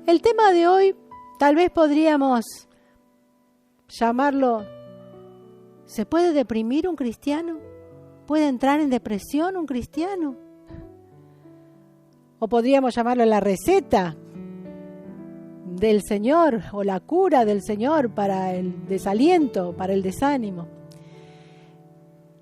El tema de hoy, tal vez podríamos llamarlo, ¿se puede deprimir un cristiano? ¿Puede entrar en depresión un cristiano? O podríamos llamarlo la receta del Señor o la cura del Señor para el desaliento, para el desánimo.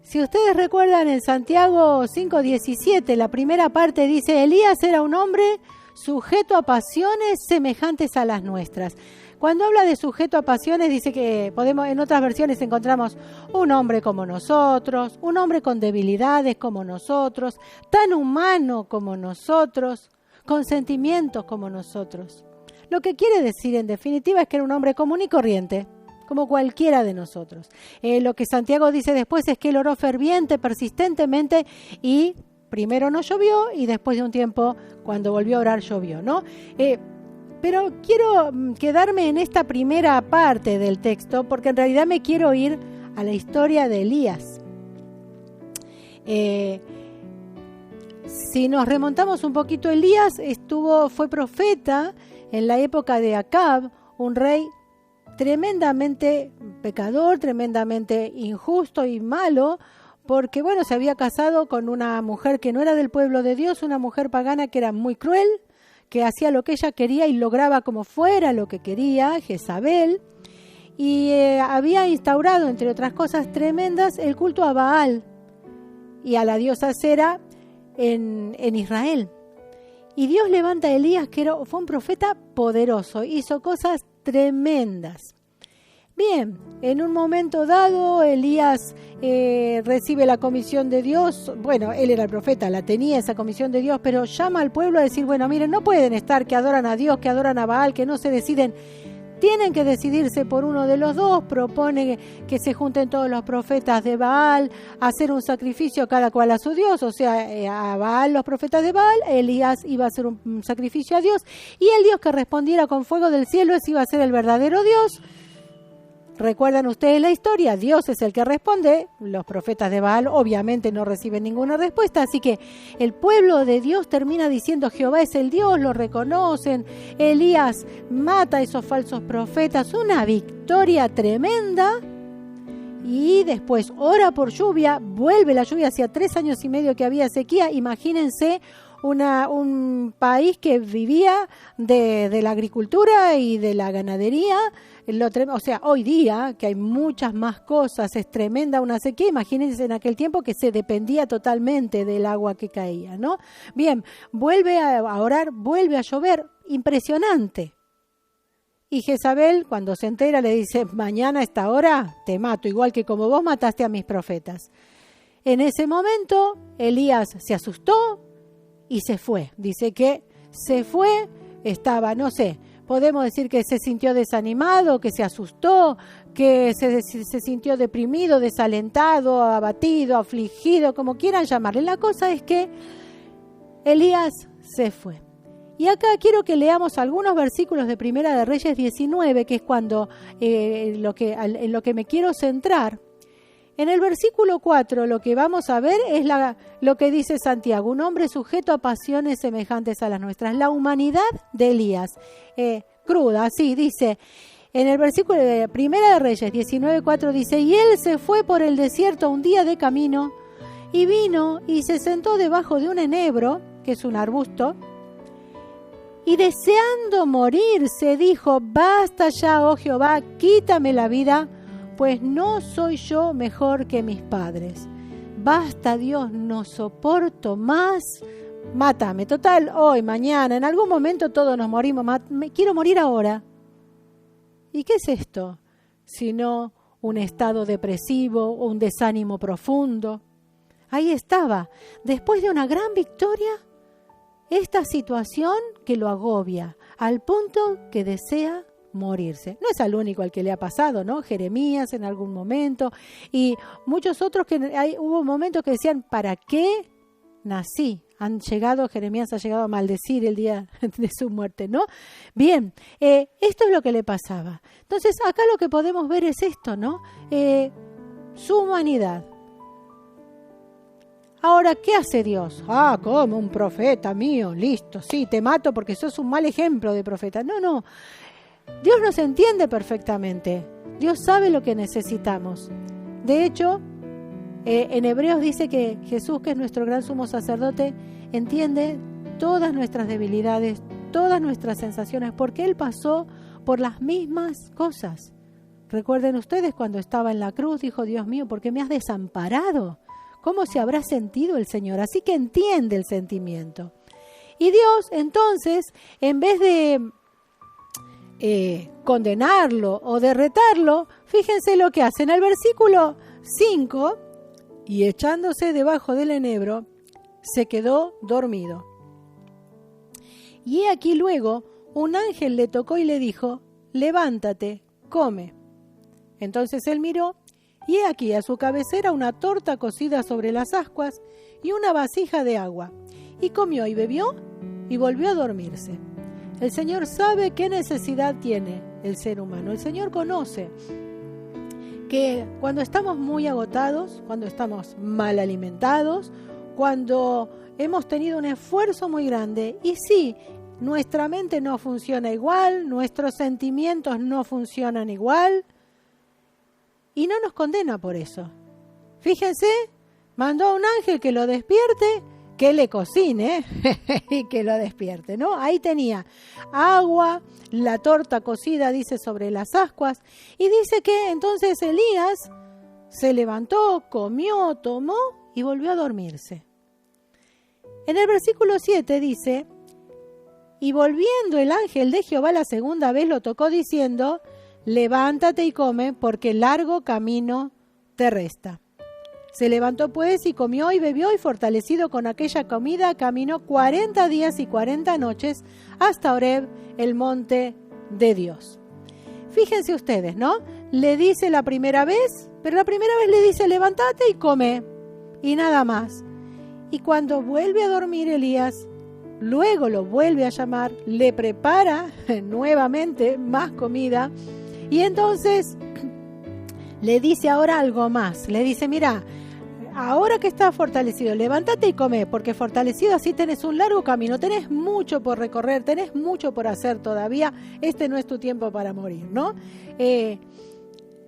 Si ustedes recuerdan en Santiago 5:17, la primera parte dice, Elías era un hombre sujeto a pasiones semejantes a las nuestras. Cuando habla de sujeto a pasiones, dice que en otras versiones encontramos un hombre como nosotros, un hombre con debilidades como nosotros, tan humano como nosotros, con sentimientos como nosotros. Lo que quiere decir en definitiva es que era un hombre común y corriente, como cualquiera de nosotros. Lo que Santiago dice después es que él oró ferviente, persistentemente y primero no llovió y después de un tiempo, cuando volvió a orar, llovió, ¿no? Pero quiero quedarme en esta primera parte del texto porque en realidad me quiero ir a la historia de Elías. Si nos remontamos un poquito, Elías fue profeta en la época de Acab, un rey tremendamente pecador, tremendamente injusto y malo, porque se había casado con una mujer que no era del pueblo de Dios, una mujer pagana que era muy cruel, que hacía lo que ella quería y lograba como fuera lo que quería, Jezabel, y había instaurado, entre otras cosas tremendas, el culto a Baal y a la diosa Asera en Israel. Y Dios levanta a Elías, que fue un profeta poderoso, hizo cosas tremendas. Bien, en un momento dado, Elías recibe la comisión de Dios. Bueno, él era el profeta, la tenía esa comisión de Dios, pero llama al pueblo a decir, miren, no pueden estar que adoran a Dios, que adoran a Baal, que no se deciden. Tienen que decidirse por uno de los dos. Propone que se junten todos los profetas de Baal, hacer un sacrificio cada cual a su Dios, o sea, a Baal los profetas de Baal, Elías iba a hacer un sacrificio a Dios, y el Dios que respondiera con fuego del cielo, ese iba a ser el verdadero Dios. ¿Recuerdan ustedes la historia? Dios es el que responde, los profetas de Baal obviamente no reciben ninguna respuesta, así que el pueblo de Dios termina diciendo Jehová es el Dios, lo reconocen, Elías mata a esos falsos profetas, una victoria tremenda, y después ora por lluvia, vuelve la lluvia, hacía 3 años y medio que había sequía, imagínense un país que vivía de la agricultura y de la ganadería. O sea, hoy día, que hay muchas más cosas, es tremenda una sequía, imagínense en aquel tiempo que se dependía totalmente del agua que caía, ¿no? Bien, vuelve a orar, vuelve a llover, impresionante. Y Jezabel, cuando se entera, le dice, mañana a esta hora te mato, igual que como vos mataste a mis profetas. En ese momento, Elías se asustó y se fue. Dice que se fue, estaba, no sé, podemos decir que se sintió desanimado, que se asustó, que se sintió deprimido, desalentado, abatido, afligido, como quieran llamarle. La cosa es que Elías se fue. Y acá quiero que leamos algunos versículos de Primera de Reyes 19, que es cuando en lo que me quiero centrar. En el versículo 4 lo que vamos a ver es lo que dice Santiago, un hombre sujeto a pasiones semejantes a las nuestras. La humanidad de Elías, cruda, así dice, en el versículo de Primera de Reyes 19:4 dice, y él se fue por el desierto un día de camino, y vino y se sentó debajo de un enebro, que es un arbusto, y deseando morir se dijo, basta ya, oh Jehová, quítame la vida, pues no soy yo mejor que mis padres. Basta, Dios, no soporto más, mátame. Total, hoy, mañana, en algún momento todos nos morimos, quiero morir ahora. ¿Y qué es esto? Sino un estado depresivo o un desánimo profundo. Ahí estaba, después de una gran victoria, esta situación que lo agobia, al punto que desea morirse. No es al único al que le ha pasado, ¿no? Jeremías en algún momento y muchos otros hubo momentos que decían, ¿para qué nací? Jeremías ha llegado a maldecir el día de su muerte, ¿no? Bien, esto es lo que le pasaba. Entonces, acá lo que podemos ver es esto, ¿no? Su humanidad. Ahora, ¿qué hace Dios? ¿Cómo? Un profeta mío, listo, sí, te mato porque sos un mal ejemplo de profeta. No, Dios nos entiende perfectamente. Dios sabe lo que necesitamos. De hecho, en Hebreos dice que Jesús, que es nuestro gran sumo sacerdote, entiende todas nuestras debilidades, todas nuestras sensaciones, porque Él pasó por las mismas cosas. Recuerden ustedes cuando estaba en la cruz, dijo: Dios mío, ¿por qué me has desamparado? ¿Cómo se habrá sentido el Señor? Así que entiende el sentimiento. Y Dios, entonces, en vez de condenarlo o de retarlo, fíjense lo que hace en el versículo 5: y echándose debajo del enebro, se quedó dormido. Y he aquí luego un ángel le tocó y le dijo: levántate, come. Entonces él miró, y he aquí a su cabecera una torta cocida sobre las ascuas y una vasija de agua. Y comió y bebió y volvió a dormirse. El Señor sabe qué necesidad tiene el ser humano. El Señor conoce que cuando estamos muy agotados, cuando estamos mal alimentados, cuando hemos tenido un esfuerzo muy grande, y sí, nuestra mente no funciona igual, nuestros sentimientos no funcionan igual, y no nos condena por eso. Fíjense, mandó a un ángel que lo despierte, que le cocine y que lo despierte, ¿no? Ahí tenía agua, la torta cocida, dice, sobre las ascuas, y dice que entonces Elías se levantó, comió, tomó y volvió a dormirse. En el versículo 7 dice: y volviendo el ángel de Jehová la segunda vez lo tocó diciendo: levántate y come, porque largo camino te resta. Se levantó pues y comió y bebió, y fortalecido con aquella comida caminó 40 días y 40 noches hasta Horeb, el monte de Dios. Fíjense ustedes, ¿no? Le dice la primera vez, pero la primera vez le dice: levántate y come, y nada más. Y cuando vuelve a dormir Elías, luego lo vuelve a llamar, le prepara nuevamente más comida, y entonces le dice ahora algo más. Le dice: mira, ahora que estás fortalecido, levántate y come, porque fortalecido así tenés un largo camino, tenés mucho por recorrer, tenés mucho por hacer todavía, este no es tu tiempo para morir, ¿no?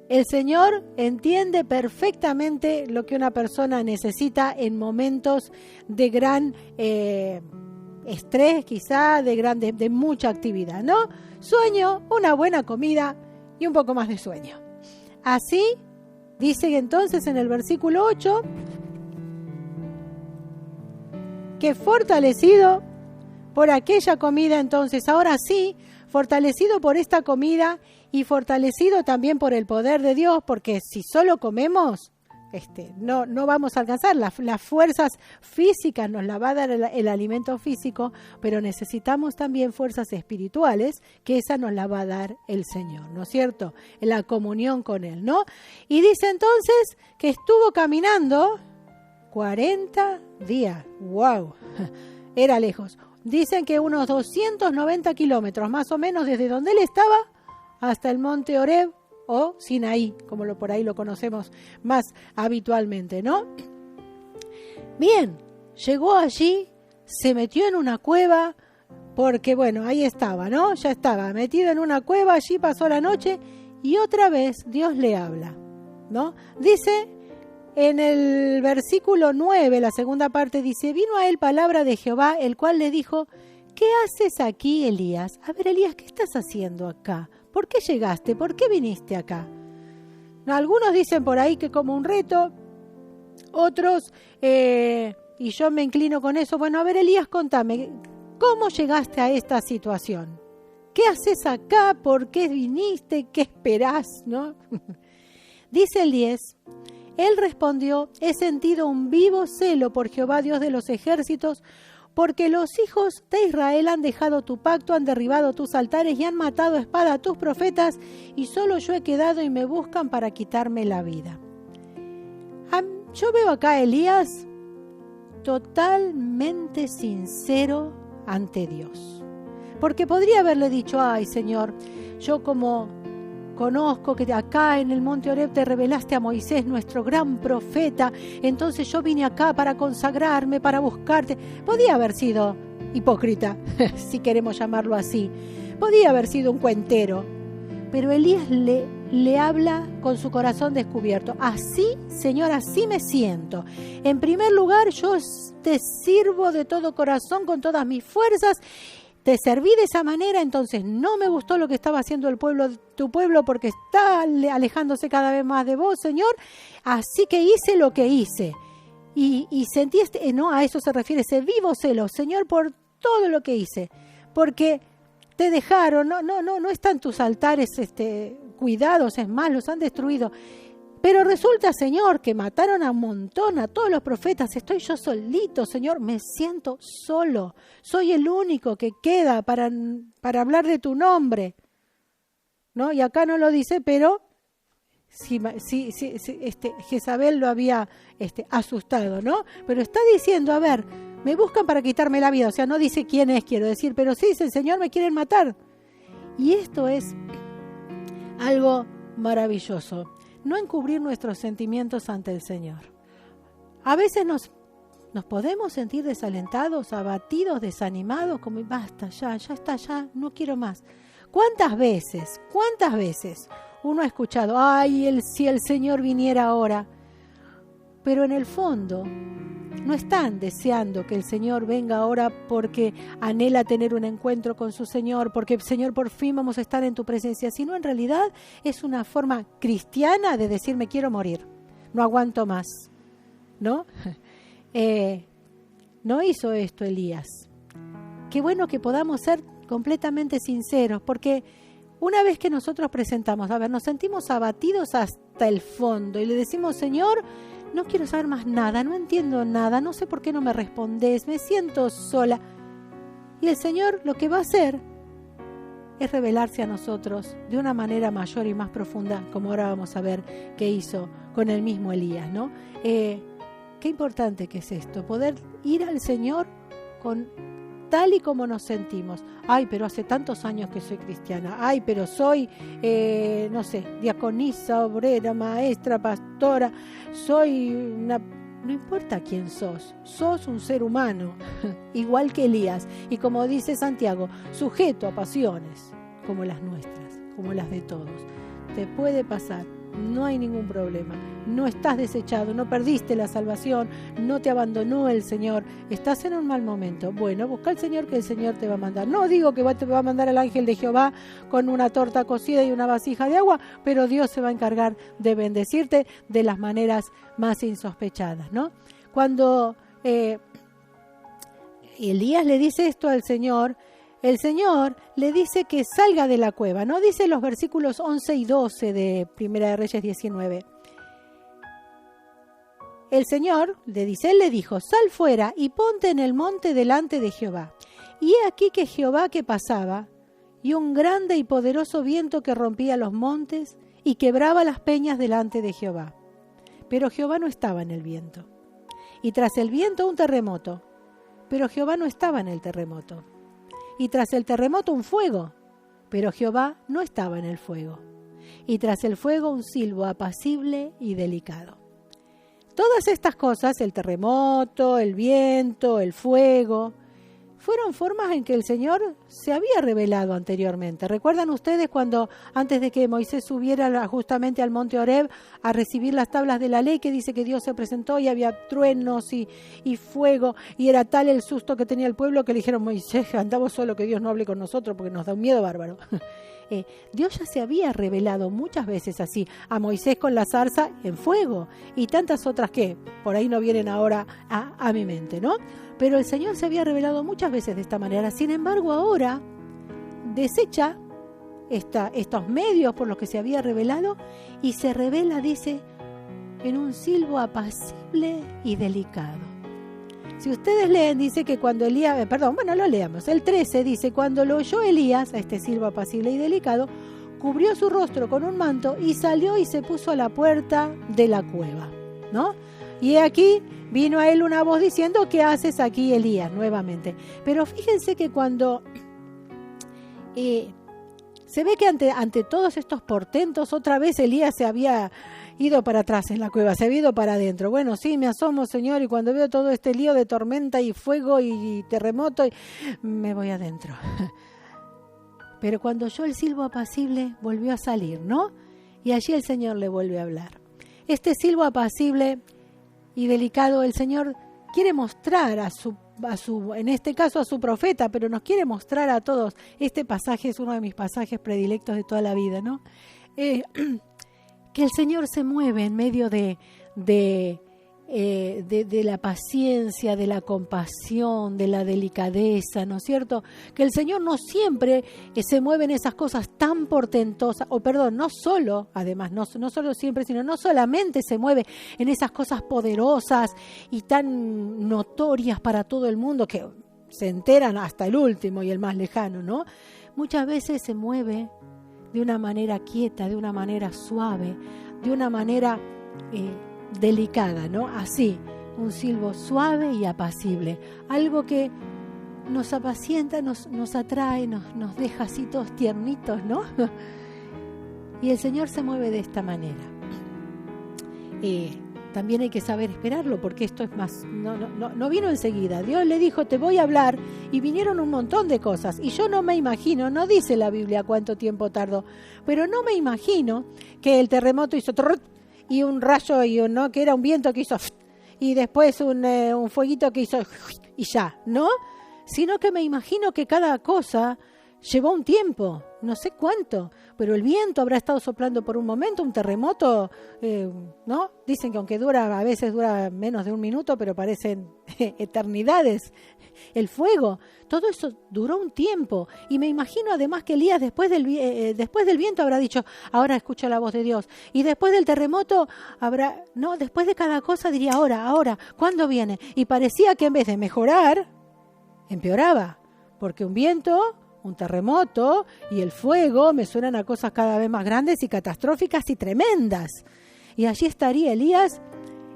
El Señor entiende perfectamente lo que una persona necesita en momentos de gran estrés, quizá, de mucha actividad, ¿no? Sueño, una buena comida y un poco más de sueño. Así dice entonces en el versículo 8 que fortalecido por aquella comida, entonces ahora sí, fortalecido por esta comida y fortalecido también por el poder de Dios, porque si solo comemos, no vamos a alcanzar. Las fuerzas físicas nos la va a dar el alimento físico, pero necesitamos también fuerzas espirituales, que esa nos la va a dar el Señor, ¿no es cierto? En la comunión con Él, ¿no? Y dice entonces que estuvo caminando 40 días. ¡Wow! Era lejos. Dicen que unos 290 kilómetros, más o menos, desde donde él estaba hasta el monte Horeb, o Sinaí, como por ahí lo conocemos más habitualmente, ¿no? Bien, llegó allí, se metió en una cueva, porque bueno, ahí estaba, ¿no? Ya estaba metido en una cueva, allí pasó la noche, y otra vez Dios le habla, ¿no? Dice en el versículo 9, la segunda parte, dice: vino a él palabra de Jehová, el cual le dijo: ¿qué haces aquí, Elías? A ver, Elías, ¿qué estás haciendo acá? ¿Por qué llegaste? ¿Por qué viniste acá? Algunos dicen por ahí que como un reto, otros, y yo me inclino con eso. Bueno, a ver, Elías, contame, ¿cómo llegaste a esta situación? ¿Qué haces acá? ¿Por qué viniste? ¿Qué esperás? ¿No? Dice el 10, él respondió: he sentido un vivo celo por Jehová, Dios de los ejércitos, porque los hijos de Israel han dejado tu pacto, han derribado tus altares y han matado a espada a tus profetas, y solo yo he quedado y me buscan para quitarme la vida. Yo veo acá a Elías totalmente sincero ante Dios, porque podría haberle dicho: ay, Señor, yo como conozco que acá en el monte Horeb te revelaste a Moisés, nuestro gran profeta, entonces yo vine acá para consagrarme, para buscarte. Podía haber sido hipócrita, si queremos llamarlo así. Podía haber sido un cuentero. Pero Elías le habla con su corazón descubierto. Así, Señor, así me siento. En primer lugar, yo te sirvo de todo corazón, con todas mis fuerzas. Te serví de esa manera, entonces no me gustó lo que estaba haciendo tu pueblo, porque está alejándose cada vez más de vos, Señor. Así que hice lo que hice. Y sentí, no, a eso se refiere ese vivo celo, Señor, por todo lo que hice. Porque te dejaron, no están tus altares cuidados, es más, los han destruido. Pero resulta, Señor, que mataron a un montón, a todos los profetas. Estoy yo solito, Señor, me siento solo. Soy el único que queda para hablar de tu nombre. ¿No? Y acá no lo dice, pero sí, Jezabel lo había asustado, ¿no? Pero está diciendo, a ver, me buscan para quitarme la vida. O sea, no dice quién es, quiero decir, pero sí dice, Señor, me quieren matar. Y esto es algo maravilloso. No encubrir nuestros sentimientos ante el Señor. A veces nos podemos sentir desalentados, abatidos, desanimados, como basta, ya está, ya no quiero más. ¿Cuántas veces uno ha escuchado, ay, si el Señor viniera ahora? Pero en el fondo no están deseando que el Señor venga ahora porque anhela tener un encuentro con su Señor, porque Señor, por fin vamos a estar en tu presencia, sino en realidad es una forma cristiana de decir me quiero morir, no aguanto más, ¿no? No hizo esto Elías. Qué bueno que podamos ser completamente sinceros, porque una vez que nosotros presentamos, nos sentimos abatidos hasta el fondo y le decimos, Señor, no quiero saber más nada, no entiendo nada, no sé por qué no me respondes, me siento sola. Y el Señor lo que va a hacer es revelarse a nosotros de una manera mayor y más profunda, como ahora vamos a ver qué hizo con el mismo Elías, ¿no? Qué importante que es esto, poder ir al Señor con tal y como nos sentimos. Ay, pero hace tantos años que soy cristiana. Ay, pero soy, diaconisa, obrera, maestra, pastora. No importa quién sos un ser humano, igual que Elías. Y como dice Santiago, sujeto a pasiones como las nuestras, como las de todos. Te puede pasar, no hay ningún problema. No estás desechado, no perdiste la salvación, no te abandonó el Señor. Estás en un mal momento. Bueno, busca al Señor, que el Señor te va a mandar. No digo que te va a mandar el ángel de Jehová con una torta cocida y una vasija de agua, pero Dios se va a encargar de bendecirte de las maneras más insospechadas, ¿no? Cuando Elías le dice esto al Señor, el Señor le dice que salga de la cueva, ¿no? Dice los versículos 11 y 12 de Primera de Reyes 19. El Señor le dijo, sal fuera y ponte en el monte delante de Jehová. Y he aquí que Jehová que pasaba, y un grande y poderoso viento que rompía los montes y quebraba las peñas delante de Jehová. Pero Jehová no estaba en el viento. Y tras el viento un terremoto, pero Jehová no estaba en el terremoto. Y tras el terremoto un fuego, pero Jehová no estaba en el fuego. Y tras el fuego un silbo apacible y delicado. Todas estas cosas, el terremoto, el viento, el fuego, fueron formas en que el Señor se había revelado anteriormente. ¿Recuerdan ustedes cuando antes de que Moisés subiera justamente al monte Horeb a recibir las tablas de la ley, que dice que Dios se presentó y había truenos y fuego, y era tal el susto que tenía el pueblo que le dijeron, Moisés, andamos solo, que Dios no hable con nosotros porque nos da un miedo bárbaro? Dios ya se había revelado muchas veces así, a Moisés con la zarza en fuego y tantas otras que por ahí no vienen ahora a mi mente, ¿no? Pero el Señor se había revelado muchas veces de esta manera. Sin embargo, ahora desecha estos medios por los que se había revelado y se revela, dice, en un silbo apacible y delicado. Si ustedes leen, dice que cuando Elías, lo leamos, el 13 dice, cuando lo oyó Elías, a este silbo apacible y delicado, cubrió su rostro con un manto y salió y se puso a la puerta de la cueva, ¿no? Y aquí vino a él una voz diciendo, ¿qué haces aquí, Elías? Nuevamente. Pero fíjense que cuando se ve que ante todos estos portentos, otra vez Elías se había ido para atrás en la cueva, se había ido para adentro. Bueno, sí, me asomo, Señor, y cuando veo todo este lío de tormenta y fuego y terremoto, me voy adentro. Pero cuando oyó el silbo apacible, volvió a salir, ¿no? Y allí el Señor le vuelve a hablar. Este silbo apacible y delicado, el Señor quiere mostrar en este caso a su profeta, pero nos quiere mostrar a todos. Este pasaje es uno de mis pasajes predilectos de toda la vida, ¿no? Que el Señor se mueve en medio de la paciencia, de la compasión, de la delicadeza, ¿no es cierto? Que el Señor no siempre se mueve en esas cosas tan portentosas, no solo, además, no solo siempre, sino no solamente se mueve en esas cosas poderosas y tan notorias para todo el mundo que se enteran hasta el último y el más lejano, ¿no? Muchas veces se mueve de una manera quieta, de una manera suave, de una manera delicada, ¿no? Así, un silbo suave y apacible, algo que nos apacienta, nos atrae, nos deja así todos tiernitos, ¿no? Y el Señor se mueve de esta manera. También hay que saber esperarlo, porque esto es más, no vino enseguida. Dios le dijo, te voy a hablar, y vinieron un montón de cosas, y yo no me imagino, no dice la Biblia cuánto tiempo tardó, pero no me imagino que el terremoto hizo y un rayo, ¿no? Que era un viento que hizo, y después un fueguito que hizo, y ya, ¿no? Sino que me imagino que cada cosa llevó un tiempo, no sé cuánto, pero el viento habrá estado soplando por un momento, un terremoto, ¿no? Dicen que aunque a veces dura menos de un minuto, pero parecen eternidades. El fuego, todo eso duró un tiempo. Y me imagino además que Elías después del viento habrá dicho, ahora escucho la voz de Dios. Y después del terremoto después de cada cosa diría, ahora, ¿cuándo viene? Y parecía que en vez de mejorar, empeoraba, porque un viento, un terremoto y el fuego me suenan a cosas cada vez más grandes y catastróficas y tremendas. Y allí estaría Elías,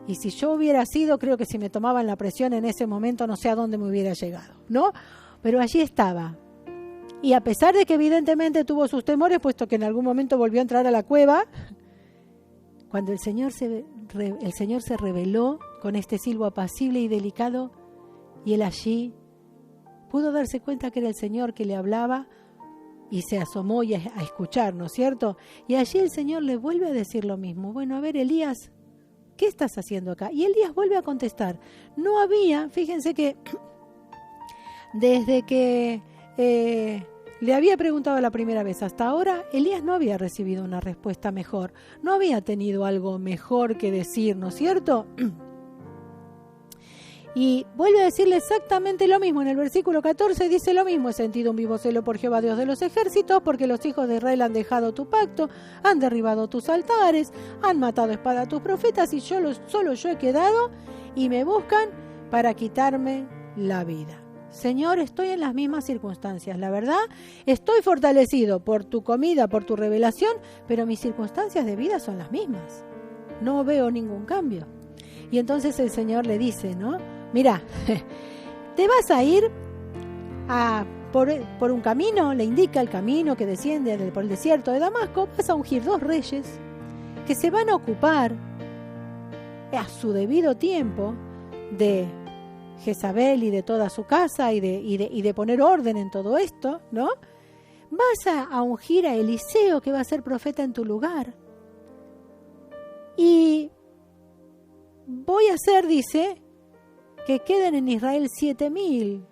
y si yo hubiera sido, creo que si me tomaban la presión en ese momento, no sé a dónde me hubiera llegado, ¿no? Pero allí estaba. Y a pesar de que evidentemente tuvo sus temores, puesto que en algún momento volvió a entrar a la cueva, cuando el Señor se reveló con este silbo apacible y delicado, y él allí pudo darse cuenta que era el Señor que le hablaba y se asomó a escuchar, ¿no es cierto? Y allí el Señor le vuelve a decir lo mismo. Bueno, a ver, Elías, ¿qué estás haciendo acá? Y Elías vuelve a contestar. No había, fíjense que desde que le había preguntado la primera vez hasta ahora, Elías no había recibido una respuesta mejor. No había tenido algo mejor que decir, ¿no es cierto? Y vuelve a decirle exactamente lo mismo. En el versículo 14 dice lo mismo. He sentido un vivo celo por Jehová Dios de los ejércitos, porque los hijos de Israel han dejado tu pacto, han derribado tus altares, han matado a espada a tus profetas, y solo yo he quedado, y me buscan para quitarme la vida. Señor, estoy en las mismas circunstancias, la verdad, estoy fortalecido por tu comida, por tu revelación, pero mis circunstancias de vida son las mismas. No veo ningún cambio. Y entonces el Señor le dice, ¿no? Mira, te vas a ir por un camino, le indica el camino que desciende por el desierto de Damasco, vas a ungir 2 reyes que se van a ocupar a su debido tiempo de Jezabel y de toda su casa y de poner orden en todo esto, ¿no? Vas a ungir a Eliseo, que va a ser profeta en tu lugar. Y voy a hacer, dice, que queden en Israel 7,000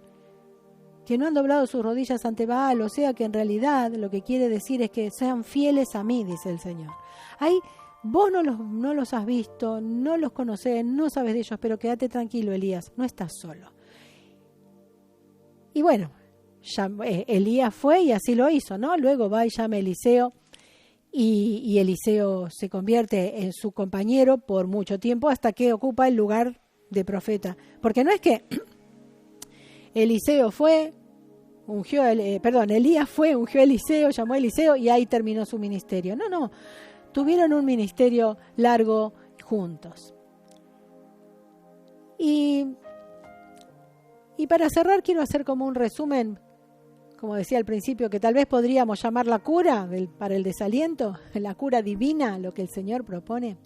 que no han doblado sus rodillas ante Baal, o sea que en realidad lo que quiere decir es que sean fieles a mí, dice el Señor. Ahí vos no los has visto, no los conocés, no sabes de ellos, pero quédate tranquilo, Elías, no estás solo. Y bueno, Elías fue y así lo hizo, ¿no? Luego va y llama a Eliseo, y Eliseo se convierte en su compañero por mucho tiempo hasta que ocupa el lugar de profeta. Porque no es que Elías fue, ungió a Eliseo, llamó a Eliseo y ahí terminó su ministerio. No, tuvieron un ministerio largo juntos. Y para cerrar quiero hacer como un resumen como decía al principio, que tal vez podríamos llamar la cura para el desaliento, la cura divina, lo que el Señor propone.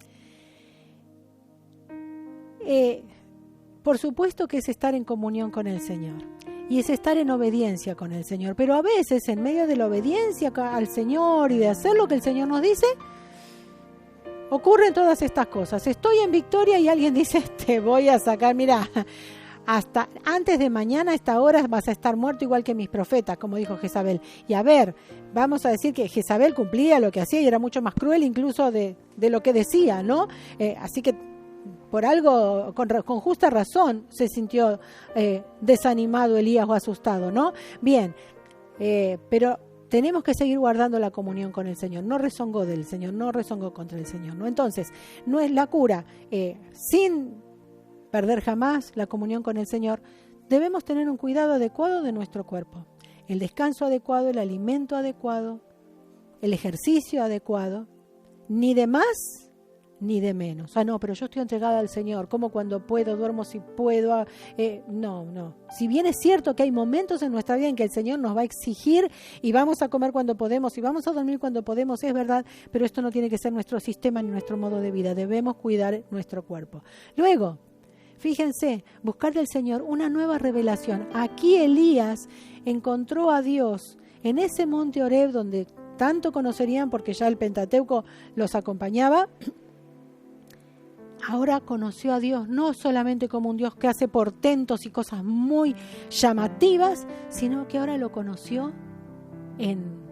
Por supuesto que es estar en comunión con el Señor y es estar en obediencia con el Señor, pero a veces en medio de la obediencia al Señor y de hacer lo que el Señor nos dice, ocurren todas estas cosas. Estoy en victoria y alguien dice, te voy a sacar, mira, hasta antes de mañana a esta hora vas a estar muerto igual que mis profetas, como dijo Jezabel. Y a ver, vamos a decir que Jezabel cumplía lo que hacía y era mucho más cruel incluso de lo que decía, ¿no? Así que por algo, con justa razón, se sintió desanimado Elías o asustado, ¿no? Bien, pero tenemos que seguir guardando la comunión con el Señor. No rezongó del Señor, no rezongó contra el Señor, ¿no? Entonces, no es la cura. Sin perder jamás la comunión con el Señor, debemos tener un cuidado adecuado de nuestro cuerpo. El descanso adecuado, el alimento adecuado, el ejercicio adecuado, ni de más ni de menos. No, pero yo estoy entregada al Señor, como cuando puedo, duermo si puedo. No. Si bien es cierto que hay momentos en nuestra vida en que el Señor nos va a exigir y vamos a comer cuando podemos y vamos a dormir cuando podemos, es verdad, pero esto no tiene que ser nuestro sistema ni nuestro modo de vida. Debemos cuidar nuestro cuerpo. Luego, fíjense, buscar del Señor una nueva revelación. Aquí Elías encontró a Dios en ese monte Horeb donde tanto conocerían porque ya el Pentateuco los acompañaba. Ahora conoció a Dios no solamente como un Dios que hace portentos y cosas muy llamativas, sino que ahora lo conoció en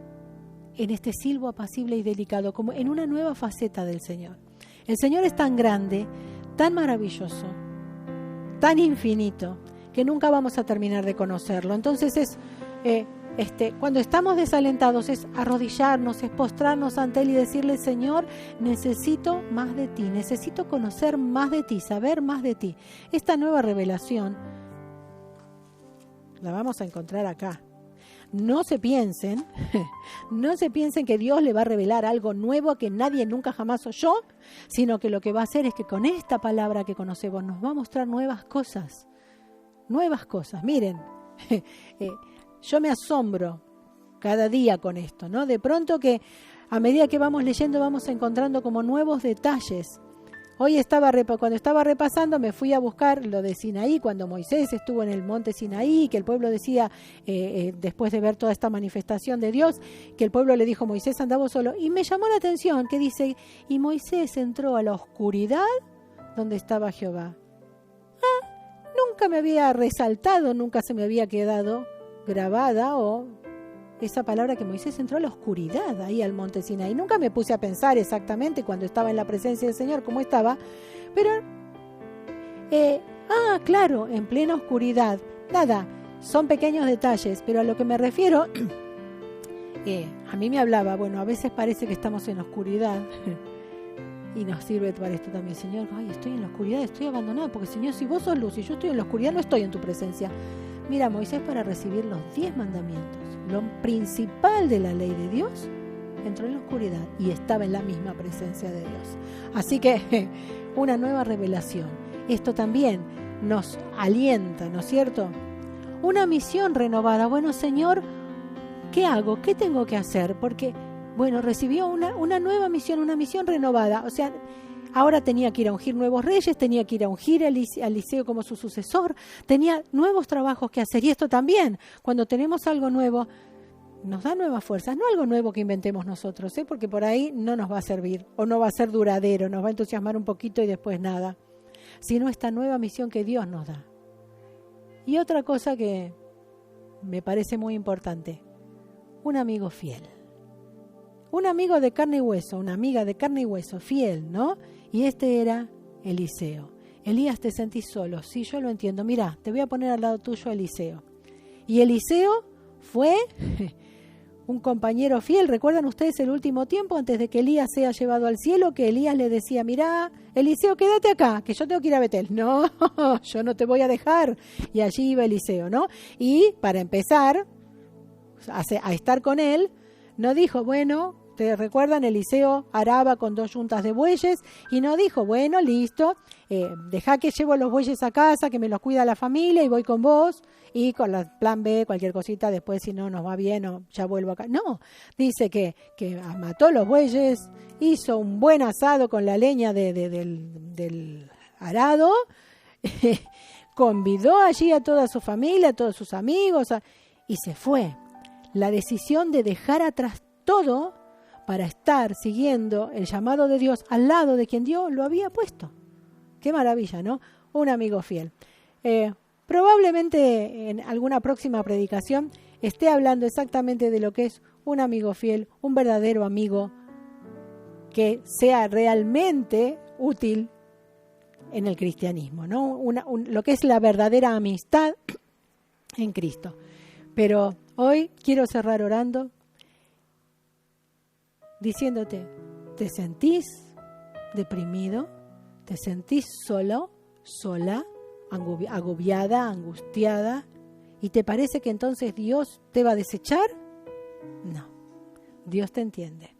este silbo apacible y delicado, como en una nueva faceta del Señor. El Señor es tan grande, tan maravilloso, tan infinito, que nunca vamos a terminar de conocerlo. Entonces cuando estamos desalentados es arrodillarnos, es postrarnos ante Él y decirle, Señor, necesito más de ti, necesito conocer más de ti, saber más de ti. Esta nueva revelación la vamos a encontrar acá. No se piensen que Dios le va a revelar algo nuevo que nadie nunca jamás oyó, sino que lo que va a hacer es que con esta palabra que conocemos nos va a mostrar nuevas cosas. Miren, yo me asombro cada día con esto, ¿no? De pronto que a medida que vamos leyendo vamos encontrando como nuevos detalles. Hoy cuando estaba repasando me fui a buscar lo de Sinaí, cuando Moisés estuvo en el monte Sinaí, que el pueblo decía, después de ver toda esta manifestación de Dios, que el pueblo le dijo, Moisés, anda vos solo. Y me llamó la atención que dice, y Moisés entró a la oscuridad donde estaba Jehová. Nunca me había resaltado, nunca se me había quedado grabada o esa palabra que Moisés entró a la oscuridad ahí al monte Sinaí. Nunca me puse a pensar exactamente cuando estaba en la presencia del Señor cómo estaba, pero claro, en plena oscuridad. Nada, son pequeños detalles, pero a lo que me refiero, a mí me hablaba, a veces parece que estamos en la oscuridad y nos sirve para esto también, Señor. Estoy en la oscuridad, estoy abandonado, porque Señor, si vos sos luz y yo estoy en la oscuridad, no estoy en tu presencia. Mira, Moisés, para recibir los 10 mandamientos, lo principal de la ley de Dios, entró en la oscuridad y estaba en la misma presencia de Dios. Así que una nueva revelación. Esto también nos alienta, ¿no es cierto? Una misión renovada. Bueno, Señor, ¿qué hago? ¿Qué tengo que hacer? Porque, recibió una nueva misión, una misión renovada. O sea, ahora tenía que ir a ungir nuevos reyes, tenía que ir a ungir a Eliseo como su sucesor, tenía nuevos trabajos que hacer. Y esto también, cuando tenemos algo nuevo, nos da nuevas fuerzas, no algo nuevo que inventemos nosotros, porque por ahí no nos va a servir o no va a ser duradero, nos va a entusiasmar un poquito y después nada, sino esta nueva misión que Dios nos da. Y otra cosa que me parece muy importante, un amigo fiel. Un amigo de carne y hueso, una amiga de carne y hueso, fiel, ¿no? Y este era Eliseo. Elías, te sentís solo. Sí, yo lo entiendo. Mirá, te voy a poner al lado tuyo a Eliseo. Y Eliseo fue un compañero fiel. ¿Recuerdan ustedes el último tiempo antes de que Elías sea llevado al cielo? Que Elías le decía, mirá, Eliseo, quédate acá, que yo tengo que ir a Betel. No, yo no te voy a dejar. Y allí iba Eliseo, ¿no? Y para empezar a estar con él, no dijo, Ustedes recuerdan, Eliseo araba con 2 yuntas de bueyes y no dijo, bueno, listo, deja que llevo los bueyes a casa, que me los cuida la familia y voy con vos y con el plan B, cualquier cosita, después si no nos va bien o ya vuelvo acá. No, dice que mató los bueyes, hizo un buen asado con la leña del arado, convidó allí a toda su familia, a todos sus amigos y se fue. La decisión de dejar atrás todo para estar siguiendo el llamado de Dios al lado de quien Dios lo había puesto. Qué maravilla, ¿no? Un amigo fiel. Probablemente en alguna próxima predicación esté hablando exactamente de lo que es un amigo fiel, un verdadero amigo que sea realmente útil en el cristianismo, ¿no? Lo que es la verdadera amistad en Cristo. Pero hoy quiero cerrar orando diciéndote, ¿te sentís deprimido? ¿Te sentís solo, sola, agobiada, angustiada? ¿Y te parece que entonces Dios te va a desechar? No, Dios te entiende.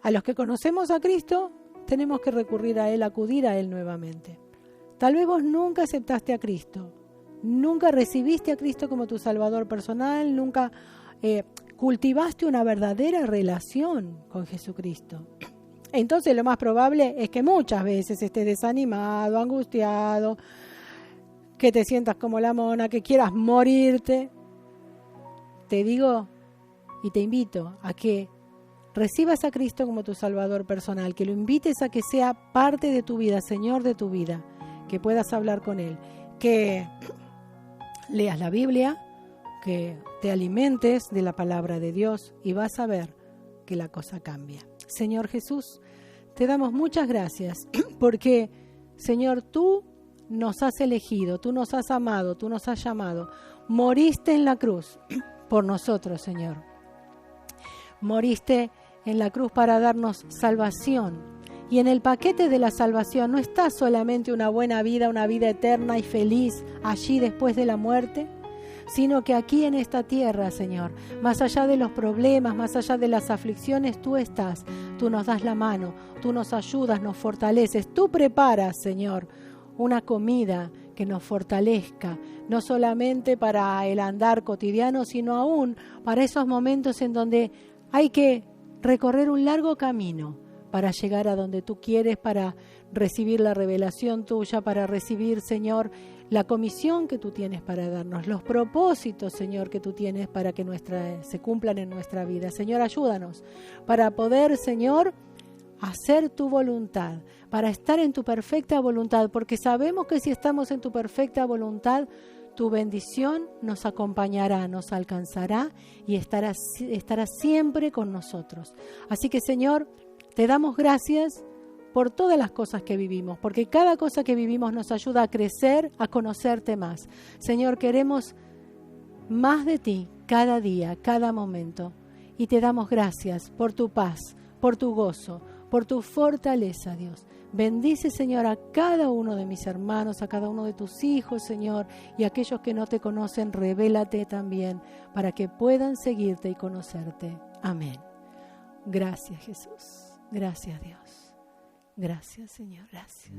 A los que conocemos a Cristo, tenemos que recurrir a Él, acudir a Él nuevamente. Tal vez vos nunca aceptaste a Cristo, nunca recibiste a Cristo como tu Salvador personal, nunca cultivaste una verdadera relación con Jesucristo. Entonces lo más probable es que muchas veces estés desanimado, angustiado, que te sientas como la mona, que quieras morirte. Te digo y te invito a que recibas a Cristo como tu Salvador personal, que lo invites a que sea parte de tu vida, Señor de tu vida, que puedas hablar con Él, que leas la Biblia, que te alimentes de la palabra de Dios y vas a ver que la cosa cambia. Señor Jesús, te damos muchas gracias porque, Señor, tú nos has elegido, tú nos has amado, tú nos has llamado. Moriste en la cruz por nosotros, Señor. Moriste en la cruz para darnos salvación. Y en el paquete de la salvación no está solamente una buena vida, una vida eterna y feliz allí después de la muerte, sino que aquí en esta tierra, Señor, más allá de los problemas, más allá de las aflicciones, tú estás, tú nos das la mano, tú nos ayudas, nos fortaleces, tú preparas, Señor, una comida que nos fortalezca, no solamente para el andar cotidiano, sino aún para esos momentos en donde hay que recorrer un largo camino para llegar a donde tú quieres, para recibir la revelación tuya, para recibir, Señor, la comisión que tú tienes para darnos, los propósitos, Señor, que tú tienes para que se cumplan en nuestra vida. Señor, ayúdanos para poder, Señor, hacer tu voluntad, para estar en tu perfecta voluntad, porque sabemos que si estamos en tu perfecta voluntad, tu bendición nos acompañará, nos alcanzará y estará siempre con nosotros. Así que, Señor, te damos gracias por todas las cosas que vivimos, porque cada cosa que vivimos nos ayuda a crecer, a conocerte más. Señor, queremos más de ti cada día, cada momento. Y te damos gracias por tu paz, por tu gozo, por tu fortaleza, Dios. Bendice, Señor, a cada uno de mis hermanos, a cada uno de tus hijos, Señor, y a aquellos que no te conocen, revélate también para que puedan seguirte y conocerte. Amén. Gracias, Jesús. Gracias, Dios. Gracias, Señor. Gracias.